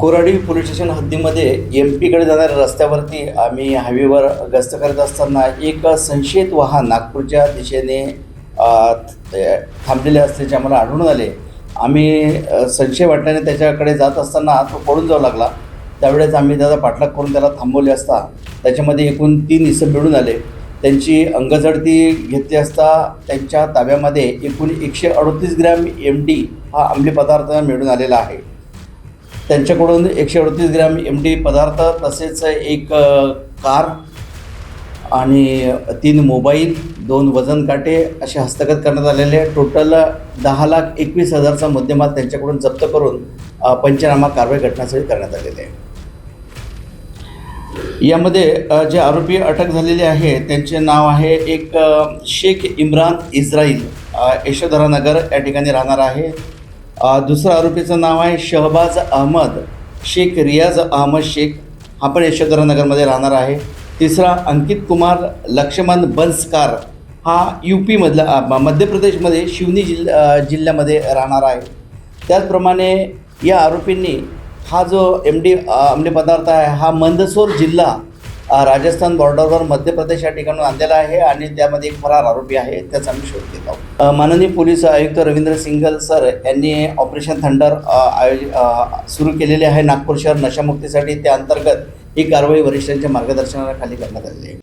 Koradi police station हद्दीमध्ये MP कडे जाणाऱ्या रस्त्यावरती आम्ही हायवेवर गस्त करत असताना एक संशयित वाहन नागपूरच्या दिशेने थांबलेले असल्याचे आम्हाला आढळून आले. आम्ही संशय वाटल्याने त्याच्याकडे जात असताना तो पळून जाऊ लागला. त्यावेळेस आम्ही त्याचा पाठलाग करून त्याला थांबवले असता त्याच्यामध्ये एकूण 3 इसम मिळून आले. त्यांची अंगझडती घेतली असता त्यांच्या ताब्यामध्ये एकूण 138 ग्रॅम MD हा अंमली पदार्थ मिळून आलेला आहे. त्यांच्याकडून 138 ग्रॅम MD पदार्थ तसेच एक कार आणि 3 मोबाईल, 2 वजन काटे असे हस्तगत करण्यात आलेले. टोटल 10,21,000चा मुद्देमाल त्यांच्याकडून जप्त करून पंचनामा कारवाई घटनास्थळी करण्यात आलेले आहे. यामध्ये जे आरोपी अटक झालेले आहे त्यांचे नाव आहे एक शेख इम्रान इस्राईल, यशोधरानगर या ठिकाणी राहणार आहे. दुसरा आरोपीचं नाव आहे शहबाज अहमद शेख रियाज अहमद शेख, हा पण यशोधरानगरमध्ये राहणार आहे. तिसरा अंकित कुमार लक्ष्मण बन्सकार, हा UP मध्य प्रदेशमध्ये शिवनी जिल्ह्यामध्ये राहणार आहे. त्याचप्रमाणे या आरोपींनी हा जो MD अंमली पदार्थ आहे हा मंदसौर जिल्हा राजस्थान बॉर्डरवर मध्य प्रदेश या ठिकाणून आणलेला आहे आणि त्यामध्ये एक फरार आरोपी आहे, त्याचा आम्ही शोध घेत आहोत. माननीय पोलीस आयुक्त रवींद्र सिंघल सर यांनी ऑपरेशन थंडर सुरू केलेले आहे नागपूर शहर नशामुक्तीसाठी. त्या अंतर्गत ही कारवाई वरिष्ठांच्या मार्गदर्शनाखाली करण्यात आलेली आहे.